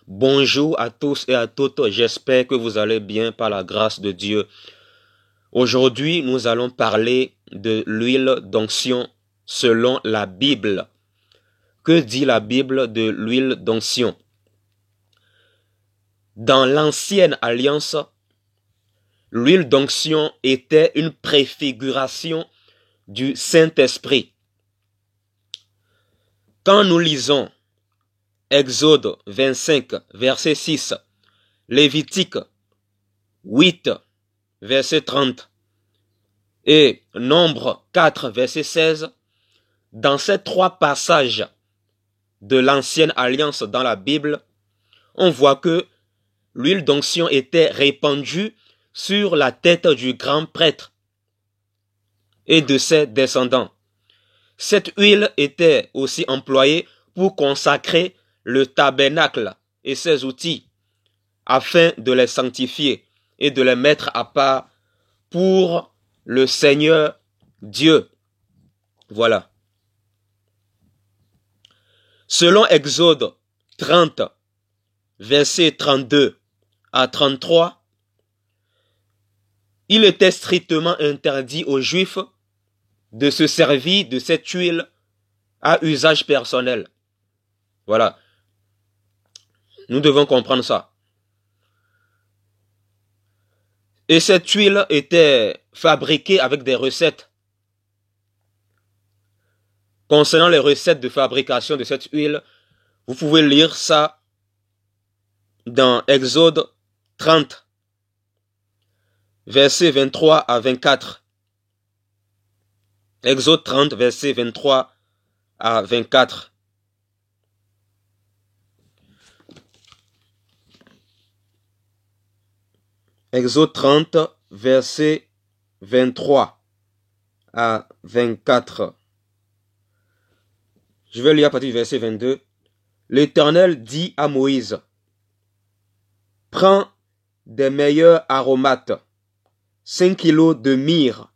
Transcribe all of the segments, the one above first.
Bonjour à tous et à toutes, j'espère que vous allez bien par la grâce de Dieu. Aujourd'hui, nous allons parler de l'huile d'onction selon la Bible. Que dit la Bible de l'huile d'onction? Dans l'ancienne alliance, l'huile d'onction était une préfiguration du Saint-Esprit. Quand nous lisons Exode 25, verset 6, Lévitique 8, verset 30 et Nombre 4, verset 16, dans ces trois passages de l'ancienne alliance dans la Bible, on voit que l'huile d'onction était répandue sur la tête du grand prêtre et de ses descendants. Cette huile était aussi employée pour consacrer le tabernacle et ses outils, afin de les sanctifier et de les mettre à part pour le Seigneur Dieu. Voilà. Selon Exode 30, versets 32 à 33, il était strictement interdit aux Juifs de se servir de cette huile à usage personnel. Voilà. Nous devons comprendre ça. Et cette huile était fabriquée avec des recettes. Concernant les recettes de fabrication de cette huile, vous pouvez lire ça dans Exode 30, versets 23 à 24. Exode 30, versets 23 à 24. Exode 30, versets 23 à 24. Je vais lire à partir du verset 22. L'Éternel dit à Moïse, « Prends des meilleurs aromates, 5 kilos de myrrhe,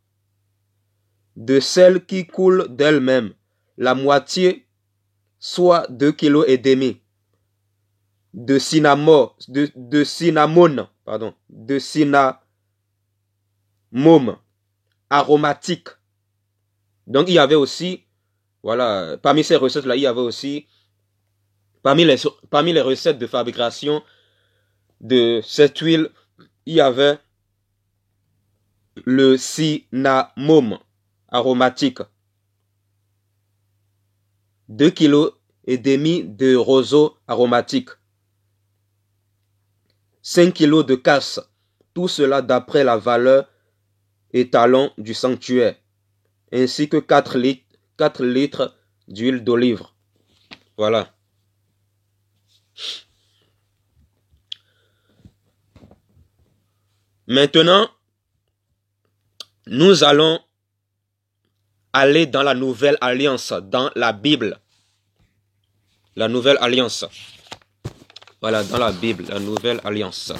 de celle qui coule d'elle-même, la moitié, soit 2 kilos et demi, de cinnamome aromatique. » Donc il y avait aussi, voilà, parmi ces recettes-là, il y avait aussi, parmi les recettes de fabrication de cette huile, il y avait le cinnamome aromatique, 2 kilos et demi de roseau aromatique, 5 kilos de casse, tout cela d'après la valeur étalon du sanctuaire, ainsi que 4 litres d'huile d'olive. Voilà. Maintenant, nous allons aller dans la nouvelle alliance, dans la Bible. La nouvelle alliance. Voilà, dans la Bible, la nouvelle alliance.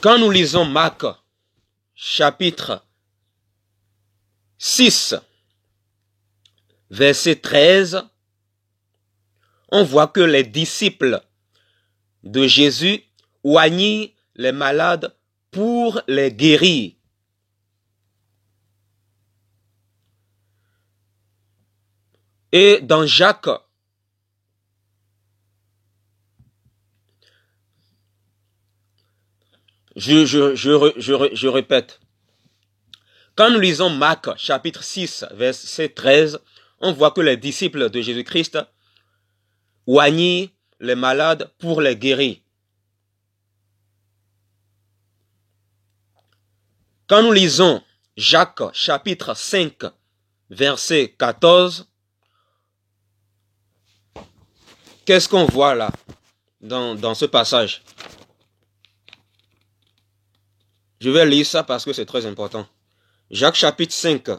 Quand nous lisons Marc, chapitre 6, verset 13, on voit que les disciples de Jésus oignent les malades pour les guérir. Et dans Jacques, je répète, quand nous lisons Marc chapitre 6, verset 13, on voit que les disciples de Jésus-Christ oignent les malades pour les guérir. Quand nous lisons Jacques chapitre 5, verset 14, qu'est-ce qu'on voit là dans ce passage? Je vais lire ça parce que c'est très important. Jacques chapitre 5,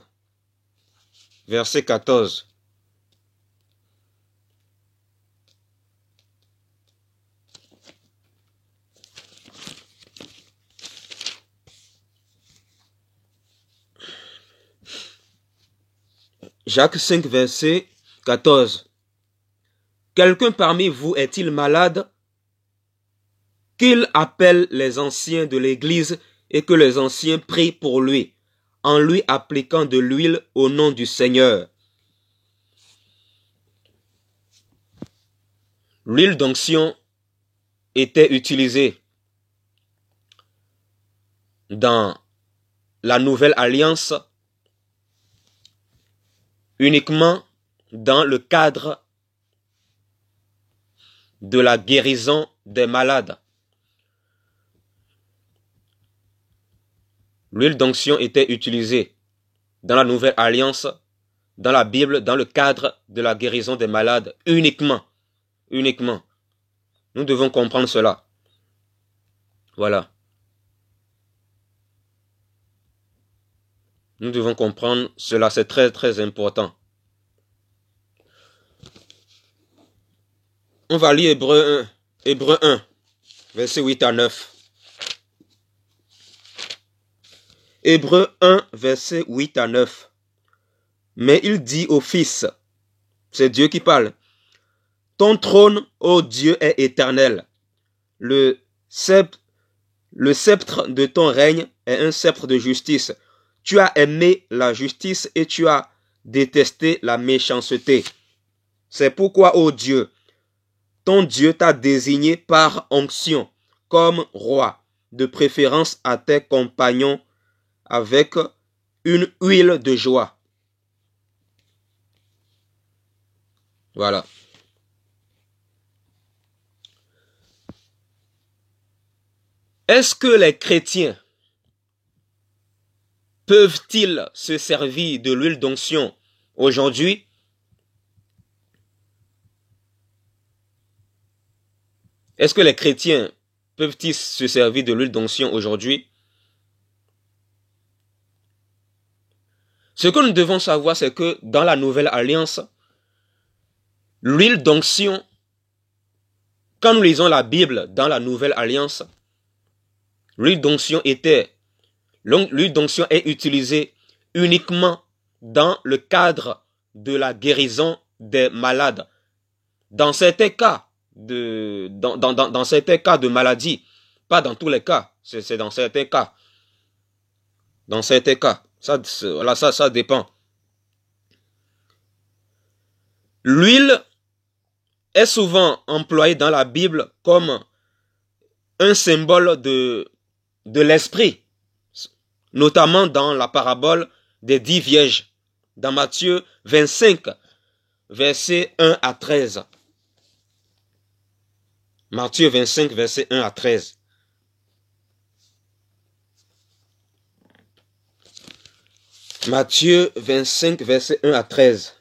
verset 14. Jacques 5, verset 14. quelqu'un parmi vous est-il malade? Qu'il appelle les anciens de l'Église et que les anciens prient pour lui, en lui appliquant de l'huile au nom du Seigneur. L'huile d'onction était utilisée dans la Nouvelle Alliance uniquement dans le cadre de la guérison des malades. L'huile d'onction était utilisée dans la Nouvelle Alliance, dans la Bible, dans le cadre de la guérison des malades, uniquement. Uniquement. Nous devons comprendre cela. Voilà. Nous devons comprendre cela, c'est très très important. On va lire Hébreux 1, versets 8 à 9. Hébreux 1, versets 8 à 9. Mais il dit au Fils, c'est Dieu qui parle, ton trône, ô Dieu, est éternel. Le sceptre de ton règne est un sceptre de justice. Tu as aimé la justice et tu as détesté la méchanceté. C'est pourquoi, ô Dieu, ton Dieu t'a désigné par onction comme roi, de préférence à tes compagnons avec une huile de joie. Voilà. Est-ce que les chrétiens peuvent-ils se servir de l'huile d'onction aujourd'hui? Est-ce que les chrétiens peuvent-ils se servir de l'huile d'onction aujourd'hui? Ce que nous devons savoir, c'est que dans la Nouvelle Alliance, l'huile d'onction, quand nous lisons la Bible dans la Nouvelle Alliance, l'huile d'onction est utilisée uniquement dans le cadre de la guérison des malades. Dans certains cas dans certains cas de maladie, pas dans tous les cas, c'est dans certains cas. Dans certains cas, ça dépend. L'huile est souvent employée dans la Bible comme un symbole de l'esprit, notamment dans la parabole des 10 vierges, dans Matthieu 25, versets 1 à 13. Matthieu 25, versets 1 à 13. Matthieu 25, versets 1 à 13.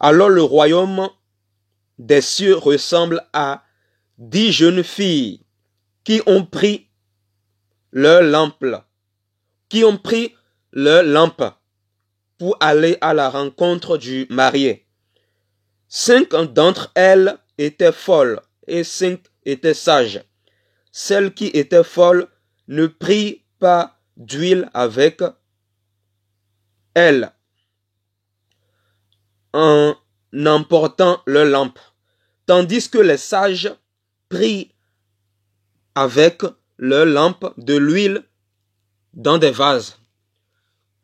Alors le royaume des cieux ressemble à 10 jeunes filles qui ont pris leur lampe, pour aller à la rencontre du marié. 5 d'entre elles étaient folles et 5 étaient sages. Celle qui était folle ne prit pas d'huile avec elle en emportant leur lampe, tandis que les sages prirent avec leur lampe de l'huile dans des vases.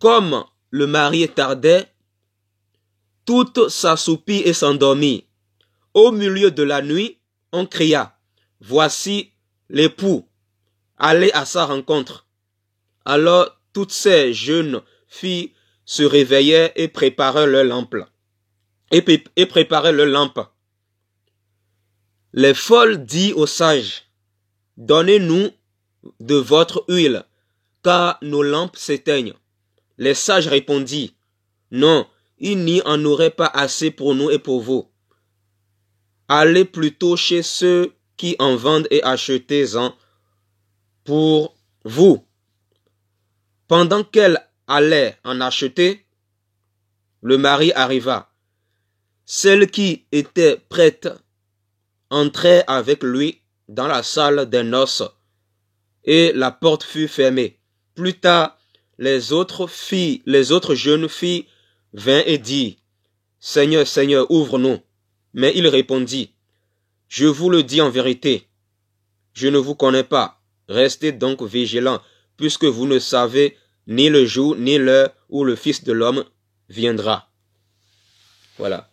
Comme le marié tardait, toutes s'assoupirent et s'endormirent. Au milieu de la nuit, on cria, « Voici l'époux, allez à sa rencontre. » Alors toutes ces jeunes filles se réveillèrent et préparèrent leur lampe. Les folles dirent aux sages, « Donnez-nous de votre huile, car nos lampes s'éteignent. » Les sages répondirent, « Non, il n'y en aurait pas assez pour nous et pour vous. Allez plutôt chez ceux qui en vendent et achetez-en pour vous. » Pendant qu'elle allait en acheter, le mari arriva. Celle qui était prête entrait avec lui dans la salle des noces et la porte fut fermée. Plus tard, les autres jeunes filles vinrent et dirent, « Seigneur, Seigneur, ouvre-nous. » Mais il répondit, je vous le dis en vérité, je ne vous connais pas. Restez donc vigilants, puisque vous ne savez ni le jour ni l'heure où le Fils de l'homme viendra. Voilà.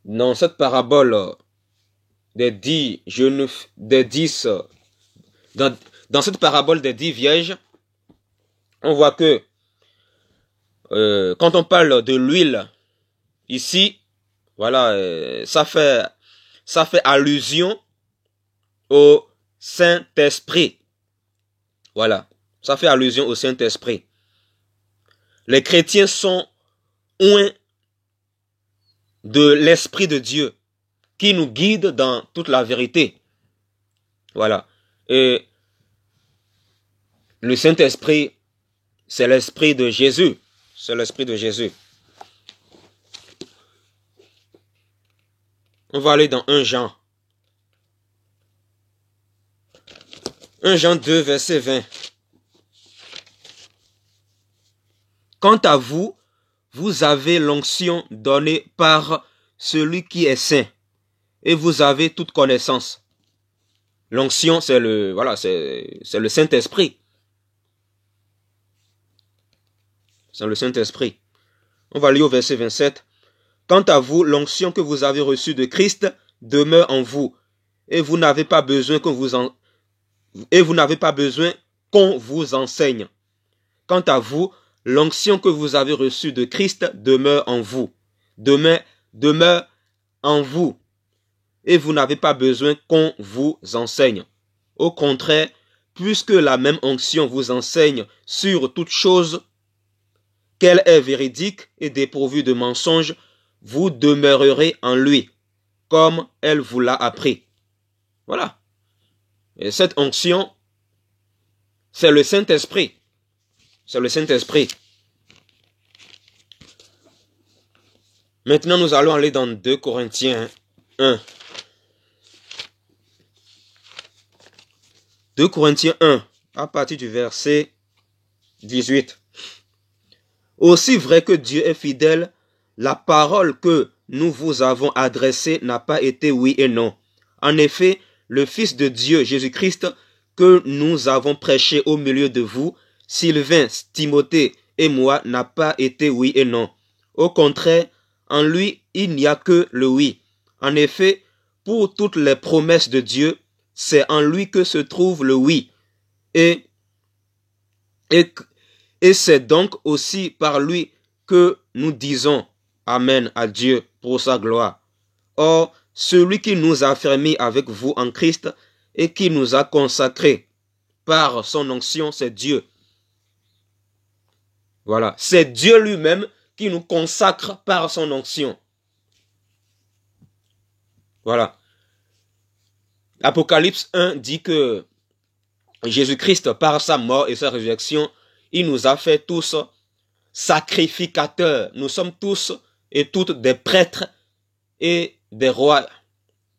Dans cette parabole dans cette parabole des 10 vierges, on voit que quand on parle de l'huile ici, voilà, ça fait allusion au Saint-Esprit. Voilà, ça fait allusion au Saint-Esprit. Les chrétiens sont oints de l'Esprit de Dieu qui nous guide dans toute la vérité. Voilà. Et le Saint-Esprit, c'est l'Esprit de Jésus. C'est l'Esprit de Jésus. On va aller dans 1 Jean. 1 Jean 2, verset 20. Quant à vous, vous avez l'onction donnée par celui qui est saint, et vous avez toute connaissance. L'onction, c'est le Saint-Esprit. C'est le Saint-Esprit. On va lire au verset 27. Quant à vous, l'onction que vous avez reçue de Christ demeure en vous, et vous n'avez pas besoin qu'on vous enseigne. Quant à vous, l'onction que vous avez reçue de Christ demeure en vous. Demeure en vous. Et vous n'avez pas besoin qu'on vous enseigne. Au contraire, puisque la même onction vous enseigne sur toute chose, qu'elle est véridique et dépourvue de mensonges, vous demeurerez en lui, comme elle vous l'a appris. Voilà. Et cette onction, c'est le Saint-Esprit. C'est le Saint-Esprit. Maintenant, nous allons aller dans 2 Corinthiens 1. 2 Corinthiens 1, à partir du verset 18. Aussi vrai que Dieu est fidèle, la parole que nous vous avons adressée n'a pas été oui et non. En effet, le Fils de Dieu, Jésus-Christ, que nous avons prêché au milieu de vous, Sylvain, Timothée et moi, n'a pas été oui et non. Au contraire, en lui, il n'y a que le oui. En effet, pour toutes les promesses de Dieu, c'est en lui que se trouve le oui. Et c'est donc aussi par lui que nous disons Amen à Dieu pour sa gloire. Or, celui qui nous a fermés avec vous en Christ et qui nous a consacrés par son onction, c'est Dieu. Voilà, c'est Dieu lui-même qui nous consacre par son onction. Voilà. Apocalypse 1 dit que Jésus-Christ, par sa mort et sa résurrection, il nous a fait tous sacrificateurs. Nous sommes tous et toutes des prêtres et des rois.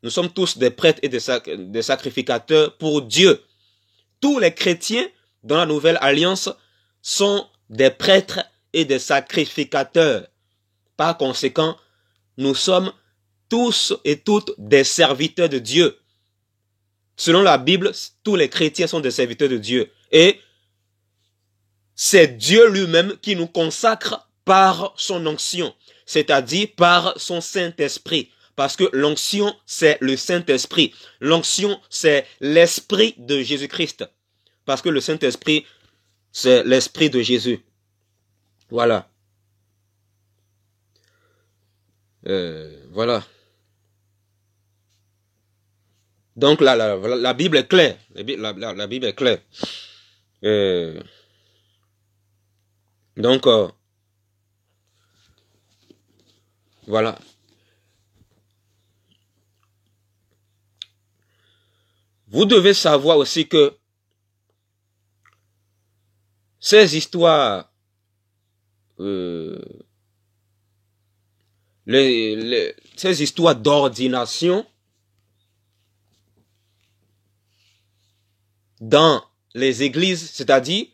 Nous sommes tous des prêtres et des sacrificateurs pour Dieu. Tous les chrétiens dans la nouvelle alliance sont des prêtres et des sacrificateurs. Par conséquent, nous sommes tous et toutes des serviteurs de Dieu. Selon la Bible, tous les chrétiens sont des serviteurs de Dieu. Et c'est Dieu lui-même qui nous consacre par son onction, c'est-à-dire par son Saint-Esprit. Parce que l'onction, c'est le Saint-Esprit. L'onction, c'est l'Esprit de Jésus-Christ. Parce que le Saint-Esprit, c'est l'Esprit de Jésus. Voilà. Voilà. Donc la Bible est claire. La Bible est claire. Donc, voilà. Vous devez savoir aussi que ces histoires, ces histoires d'ordination dans les églises, c'est-à-dire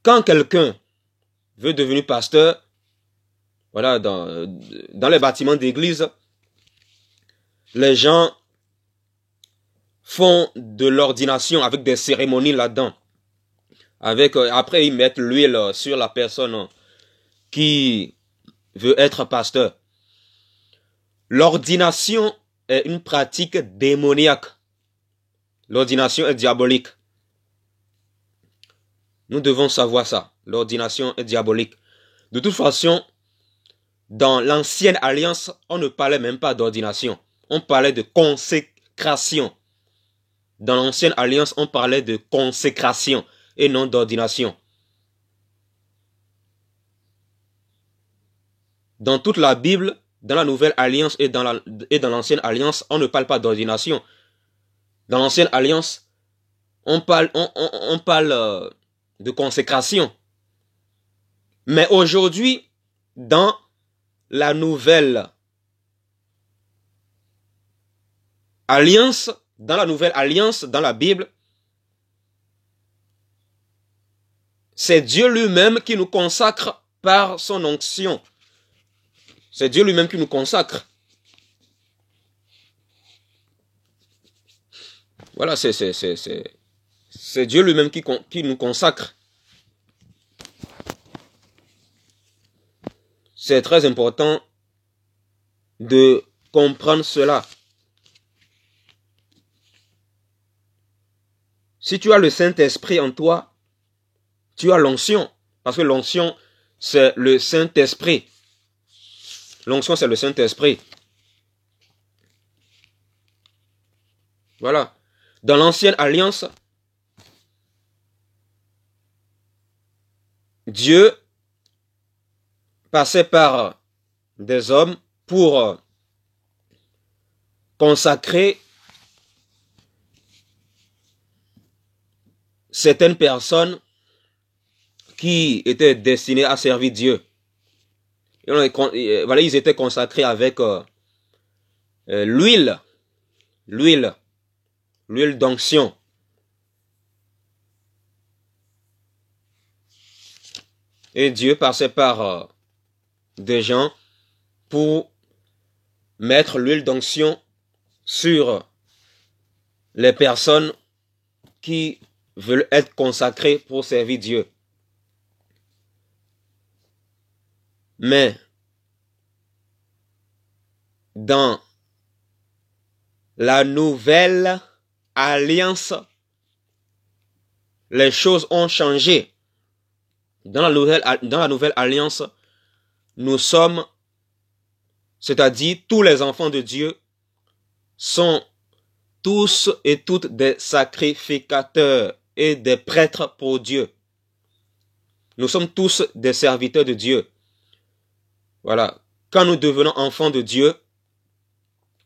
quand quelqu'un veut devenir pasteur, voilà, dans les bâtiments d'église, les gens font de l'ordination avec des cérémonies là-dedans. Après, ils mettent l'huile sur la personne qui veut être pasteur. L'ordination est une pratique démoniaque. L'ordination est diabolique. Nous devons savoir ça. L'ordination est diabolique. De toute façon, dans l'ancienne alliance, on ne parlait même pas d'ordination. On parlait de consécration. Dans l'ancienne alliance, on parlait de consécration et non d'ordination. Dans toute la Bible, dans la nouvelle alliance et dans l'ancienne alliance, on ne parle pas d'ordination. Dans l'ancienne alliance, on parle de consécration. Mais aujourd'hui, dans la nouvelle alliance, dans la Bible, c'est Dieu lui-même qui nous consacre par son onction. C'est Dieu lui-même qui nous consacre. Voilà, c'est Dieu lui-même qui nous consacre. C'est très important de comprendre cela. Si tu as le Saint-Esprit en toi, tu as l'onction. Parce que l'onction, c'est le Saint-Esprit. L'onction, c'est le Saint-Esprit. Voilà. Dans l'ancienne alliance, Dieu passait par des hommes pour consacrer certaines personnes qui étaient destinées à servir Dieu. Et voilà, ils étaient consacrés avec l'huile d'onction. Et Dieu passait par des gens pour mettre l'huile d'onction sur les personnes qui veulent être consacrées pour servir Dieu. Mais dans la nouvelle alliance, les choses ont changé. Dans la nouvelle alliance, nous sommes, c'est-à-dire tous les enfants de Dieu, sont tous et toutes des sacrificateurs et des prêtres pour Dieu. Nous sommes tous des serviteurs de Dieu. Voilà. Quand nous devenons enfants de Dieu,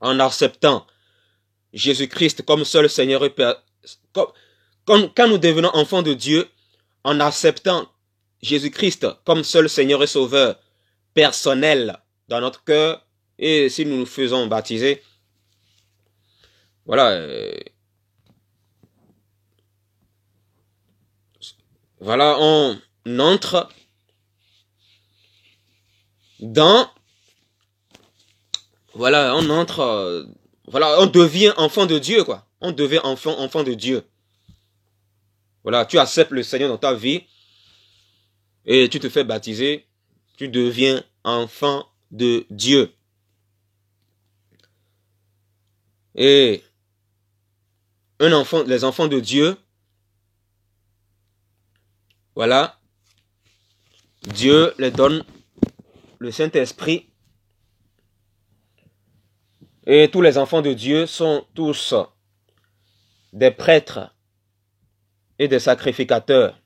en acceptant Jésus-Christ comme seul Seigneur et Père, quand nous devenons enfants de Dieu, en acceptant Jésus-Christ comme seul Seigneur et Sauveur personnel dans notre cœur, et si nous nous faisons baptiser, voilà, voilà, on entre dans, voilà, voilà, on devient enfant de Dieu, quoi. On devient enfant de Dieu. Voilà, tu acceptes le Seigneur dans ta vie et tu te fais baptiser, tu deviens enfant de Dieu. Et les enfants de Dieu, voilà, Dieu les donne le Saint-Esprit. Et tous les enfants de Dieu sont tous des prêtres et des sacrificateurs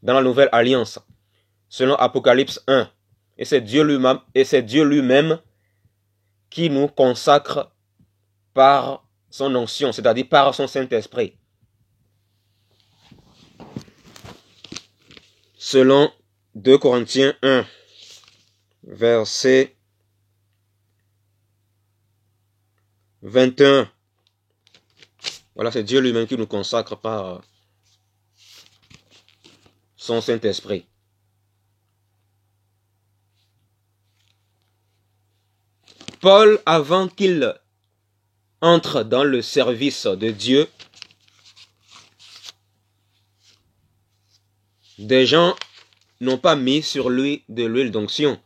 dans la nouvelle alliance, selon Apocalypse 1. Et c'est Dieu lui-même qui nous consacre par son onction, c'est-à-dire par son Saint-Esprit. Selon 2 Corinthiens 1, verset 21. Voilà, c'est Dieu lui-même qui nous consacre par son Saint-Esprit. Paul, avant qu'il entre dans le service de Dieu, des gens n'ont pas mis sur lui de l'huile d'onction.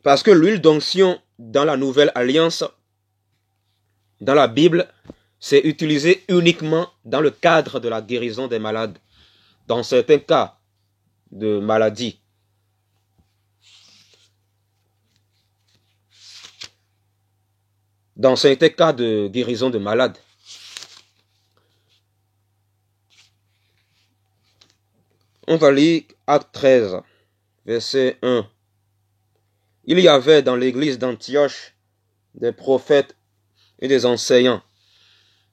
Parce que l'huile d'onction dans la Nouvelle Alliance, dans la Bible, c'est utilisé uniquement dans le cadre de la guérison des malades, dans certains cas de maladie. Dans certains cas de guérison de malades. On va lire Acte 13, verset 1. Il y avait dans l'église d'Antioche des prophètes et des enseignants.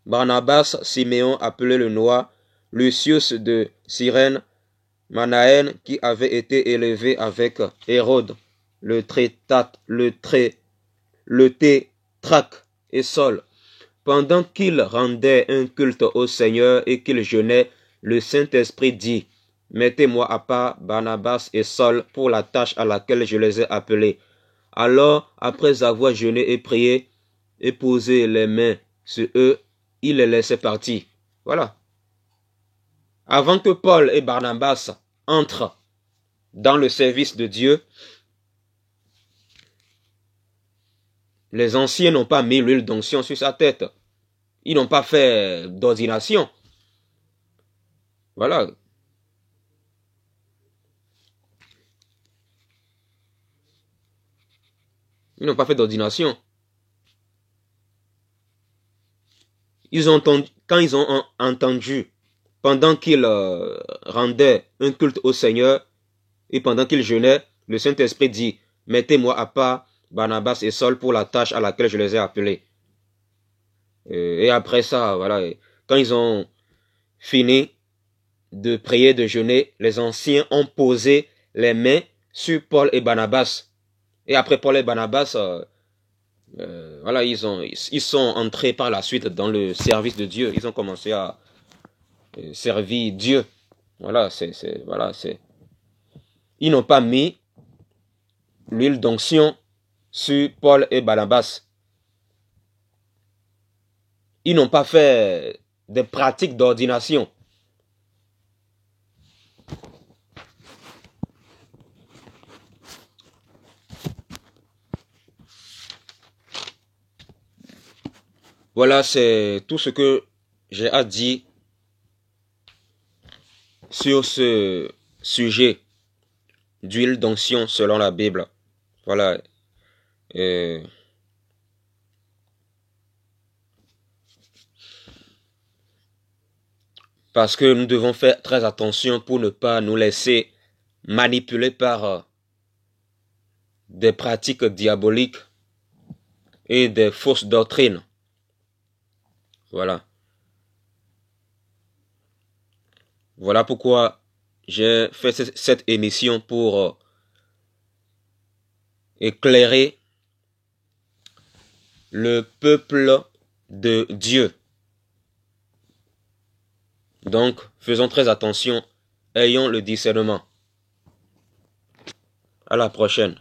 Barnabas, Siméon appelé le Noir, Lucius de Cyrène, Manaën qui avait été élevé avec Hérode, le tétrarque et Saul. Pendant qu'ils rendaient un culte au Seigneur et qu'ils jeûnaient, le Saint-Esprit dit: mettez-moi à part Barnabas et Saul pour la tâche à laquelle je les ai appelés. Alors, après avoir jeûné et prié et posé les mains sur eux, il les laissait partir. Voilà. Avant que Paul et Barnabas entrent dans le service de Dieu, les anciens n'ont pas mis l'huile d'onction sur sa tête. Ils n'ont pas fait d'ordination. Voilà. Ils n'ont pas fait d'ordination. Quand ils ont entendu, pendant qu'ils rendaient un culte au Seigneur et pendant qu'ils jeûnaient, le Saint-Esprit dit: mettez-moi à part Barnabas et Saul pour la tâche à laquelle je les ai appelés. Et après ça, voilà, quand ils ont fini de prier, de jeûner, les anciens ont posé les mains sur Paul et Barnabas. Et après Paul et Barnabas, voilà, ils sont entrés par la suite dans le service de Dieu. Ils ont commencé à servir Dieu. Voilà, Ils n'ont pas mis l'huile d'onction sur Paul et Barnabas. Ils n'ont pas fait des pratiques d'ordination. Voilà, c'est tout ce que j'ai à dire sur ce sujet d'huile d'onction selon la Bible. Voilà. Parce que nous devons faire très attention pour ne pas nous laisser manipuler par des pratiques diaboliques et des fausses doctrines. Voilà. Voilà pourquoi j'ai fait cette émission pour éclairer le peuple de Dieu. Donc, faisons très attention, ayons le discernement. À la prochaine.